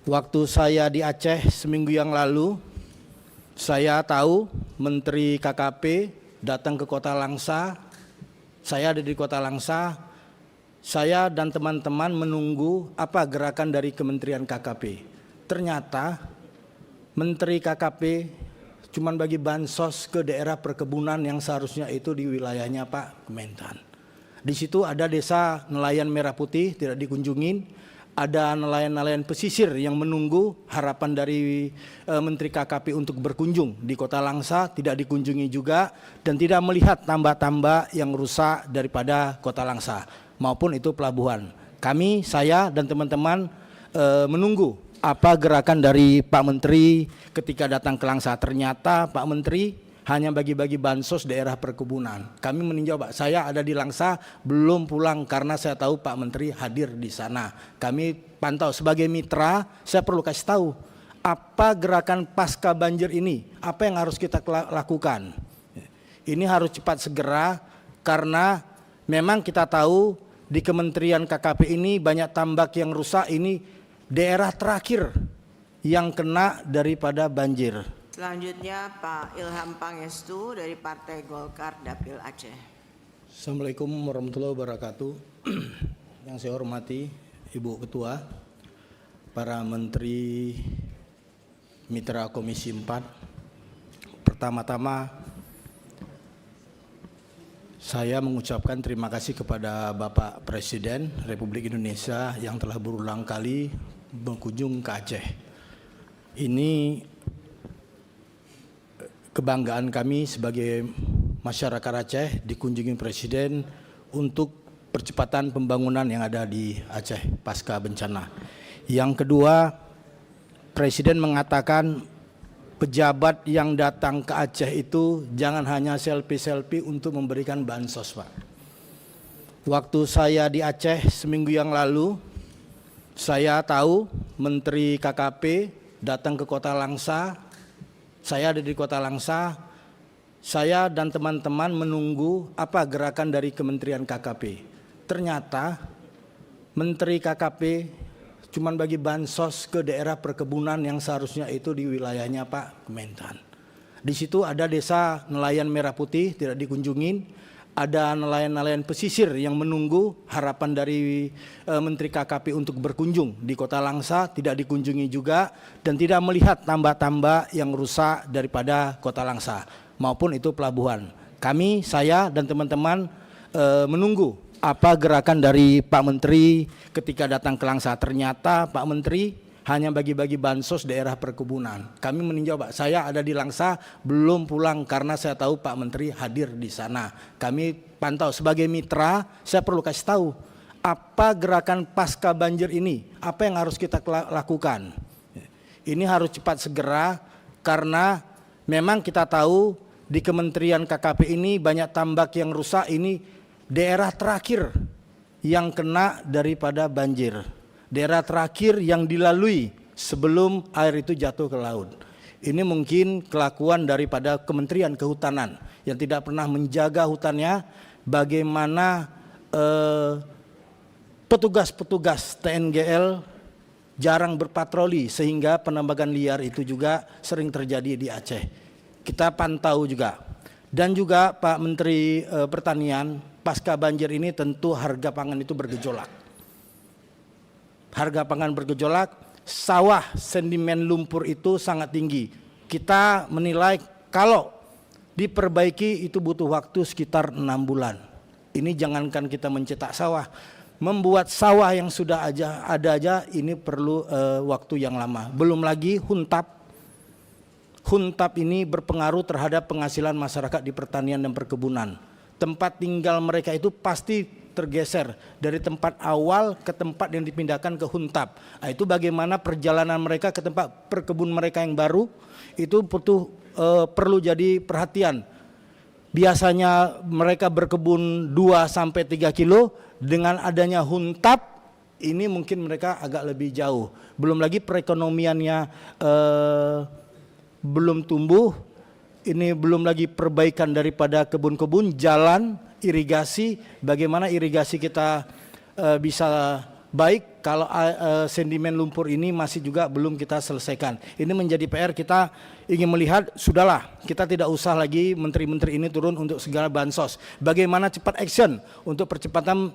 Waktu saya di Aceh seminggu yang lalu, saya tahu Menteri KKP datang ke Kota Langsa. Saya ada di Kota Langsa. Saya dan teman-teman menunggu apa gerakan dari Kementerian KKP. Ternyata Menteri KKP cuma bagi bansos ke daerah perkebunan yang seharusnya itu di wilayahnya Pak Kementan. Di situ ada desa nelayan merah putih tidak dikunjungin. Ada nelayan-nelayan pesisir yang menunggu harapan dari Menteri KKP untuk berkunjung di Kota Langsa, tidak dikunjungi juga, dan tidak melihat tambak-tambak yang rusak daripada Kota Langsa maupun itu pelabuhan. Saya dan teman-teman menunggu apa gerakan dari Pak Menteri ketika datang ke Langsa. Ternyata Pak Menteri hanya bagi-bagi bansos daerah perkebunan. Kami meninjau, Pak. Saya ada di Langsa, belum pulang karena saya tahu Pak Menteri hadir di sana. Kami pantau sebagai mitra, saya perlu kasih tahu apa gerakan pasca banjir ini, apa yang harus kita lakukan. Ini harus cepat segera karena memang kita tahu di Kementerian KKP ini banyak tambak yang rusak, ini daerah terakhir yang kena daripada banjir. Selanjutnya Pak Ilham Pangestu dari Partai Golkar Dapil Aceh. Assalamualaikum warahmatullahi wabarakatuh. Yang saya hormati Ibu Ketua, para Menteri Mitra Komisi 4. Pertama-tama saya mengucapkan terima kasih kepada Bapak Presiden Republik Indonesia yang telah berulang kali berkunjung ke Aceh. Ini kebanggaan kami sebagai masyarakat Aceh dikunjungi Presiden untuk percepatan pembangunan yang ada di Aceh pasca bencana. Yang kedua, Presiden mengatakan pejabat yang datang ke Aceh itu jangan hanya selfie-selfie untuk memberikan bansos, Pak. Waktu saya di Aceh seminggu yang lalu, saya tahu Menteri KKP datang ke Kota Langsa. Saya ada di Kota Langsa. Saya dan teman-teman menunggu apa gerakan dari Kementerian KKP. Ternyata Menteri KKP cuma bagi bansos ke daerah perkebunan yang seharusnya itu di wilayahnya Pak Kementan. Di situ ada desa nelayan merah putih tidak dikunjungin. Ada nelayan-nelayan pesisir yang menunggu harapan dari Menteri KKP untuk berkunjung di Kota Langsa, tidak dikunjungi juga, dan tidak melihat tambak-tambak yang rusak daripada Kota Langsa maupun itu pelabuhan. Saya dan teman-teman menunggu apa gerakan dari Pak Menteri ketika datang ke Langsa. Ternyata Pak Menteri hanya bagi-bagi bansos daerah perkebunan. Kami meninjau, Pak. Saya ada di Langsa, belum pulang karena saya tahu Pak Menteri hadir di sana. Kami pantau sebagai mitra, saya perlu kasih tahu apa gerakan pasca banjir ini, apa yang harus kita lakukan. Ini harus cepat segera karena memang kita tahu di Kementerian KKP ini banyak tambak yang rusak, ini daerah terakhir yang kena daripada banjir. Daerah terakhir yang dilalui sebelum air itu jatuh ke laut. Ini mungkin kelakuan daripada Kementerian Kehutanan yang tidak pernah menjaga hutannya. Bagaimana petugas-petugas TNGL jarang berpatroli sehingga penambangan liar itu juga sering terjadi di Aceh. Kita pantau juga. Dan juga Pak Menteri Pertanian, pasca banjir ini tentu harga pangan itu bergejolak. Harga pangan bergejolak, sawah sedimen lumpur itu sangat tinggi. Kita menilai kalau diperbaiki itu butuh waktu sekitar 6 bulan. Ini jangankan kita mencetak sawah, membuat sawah yang sudah ada aja ini perlu waktu yang lama. Belum lagi huntap. Huntap ini berpengaruh terhadap penghasilan masyarakat di pertanian dan perkebunan. Tempat tinggal mereka itu pasti tergeser dari tempat awal ke tempat yang dipindahkan ke huntap. Itu bagaimana perjalanan mereka ke tempat perkebun mereka yang baru itu perlu jadi perhatian. Biasanya mereka berkebun 2-3 kilo, dengan adanya huntap ini mungkin mereka agak lebih jauh. Belum lagi perekonomiannya belum tumbuh. Ini belum lagi perbaikan daripada kebun-kebun, jalan, irigasi, bagaimana irigasi kita bisa baik kalau sedimen lumpur ini masih juga belum kita selesaikan. Ini menjadi PR, kita ingin melihat, sudahlah kita tidak usah lagi menteri-menteri ini turun untuk segala bansos. Bagaimana cepat action untuk percepatan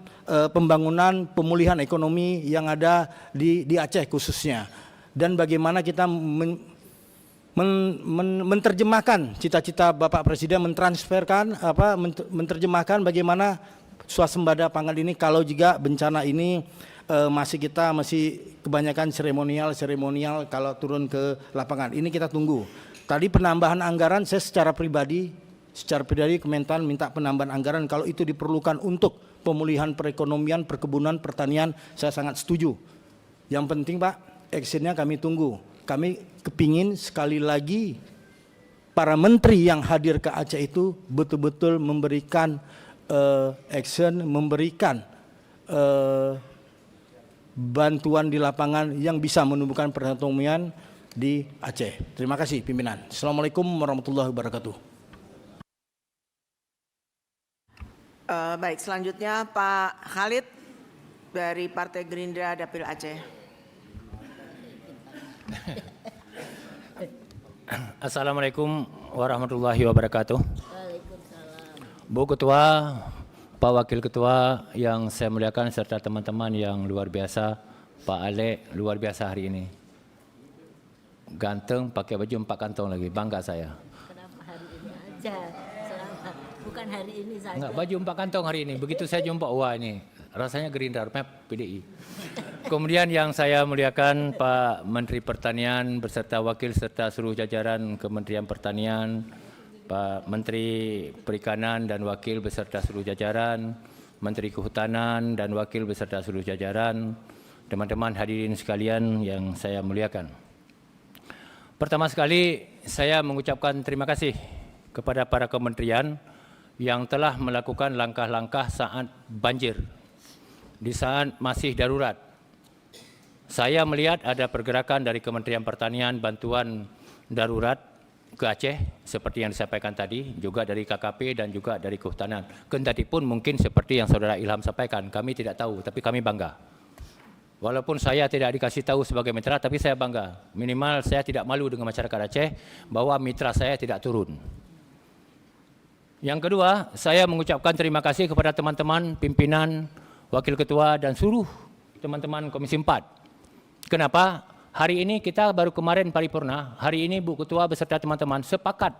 pembangunan pemulihan ekonomi yang ada di Aceh khususnya. Dan bagaimana kita menerjemahkan cita-cita Bapak Presiden, menerjemahkan bagaimana swasembada pangan ini kalau juga bencana ini masih kebanyakan seremonial kalau turun ke lapangan. Ini kita tunggu. Tadi penambahan anggaran, saya secara pribadi Kementan minta penambahan anggaran kalau itu diperlukan untuk pemulihan perekonomian, perkebunan, pertanian, saya sangat setuju. Yang penting Pak, actionnya kami tunggu. Kami kepingin sekali lagi para menteri yang hadir ke Aceh itu betul-betul memberikan action, memberikan bantuan di lapangan yang bisa menumbuhkan perekonomian di Aceh. Terima kasih pimpinan. Assalamualaikum warahmatullahi wabarakatuh. Baik, selanjutnya Pak Khalid dari Partai Gerindra Dapil Aceh. Assalamualaikum warahmatullahi wabarakatuh. Bu Ketua, Pak Wakil Ketua yang saya muliakan serta teman-teman yang luar biasa, Pak Alek luar biasa hari ini. Ganteng, pakai baju 4 kantong lagi, bangga saya. Kenapa hari ini aja? Bukan hari ini saja. Enggak, baju 4 kantong hari ini. Begitu saya jumpa, wah ini rasanya Gerindra, PDI. Kemudian yang saya muliakan Pak Menteri Pertanian beserta wakil serta seluruh jajaran Kementerian Pertanian, Pak Menteri Perikanan dan wakil beserta seluruh jajaran, Menteri Kehutanan dan wakil beserta seluruh jajaran, teman-teman hadirin sekalian yang saya muliakan. Pertama sekali saya mengucapkan terima kasih kepada para kementerian yang telah melakukan langkah-langkah saat banjir, di saat masih darurat. Saya melihat ada pergerakan dari Kementerian Pertanian bantuan darurat ke Aceh seperti yang disampaikan tadi, juga dari KKP dan juga dari Kehutanan. Kendatipun mungkin seperti yang Saudara Ilham sampaikan, kami tidak tahu, tapi kami bangga. Walaupun saya tidak dikasih tahu sebagai mitra, tapi saya bangga. Minimal saya tidak malu dengan masyarakat Aceh bahwa mitra saya tidak turun. Yang kedua, saya mengucapkan terima kasih kepada teman-teman pimpinan, wakil ketua dan seluruh teman-teman Komisi 4. Kenapa? Hari ini kita baru kemarin paripurna, hari ini Bu Ketua beserta teman-teman sepakat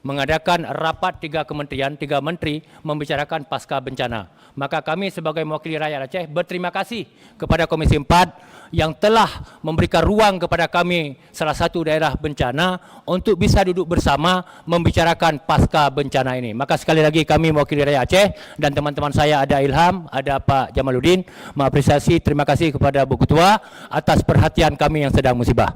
mengadakan rapat 3 kementerian, 3 menteri membicarakan pasca bencana. Maka kami sebagai mewakili rakyat Aceh berterima kasih kepada Komisi 4 yang telah memberikan ruang kepada kami salah satu daerah bencana untuk bisa duduk bersama membicarakan pasca bencana ini. Maka sekali lagi kami mewakili rakyat Aceh dan teman-teman saya ada Ilham, ada Pak Jamaluddin, mengapresiasi, terima kasih kepada Bu Ketua atas perhatian kami yang sedang musibah.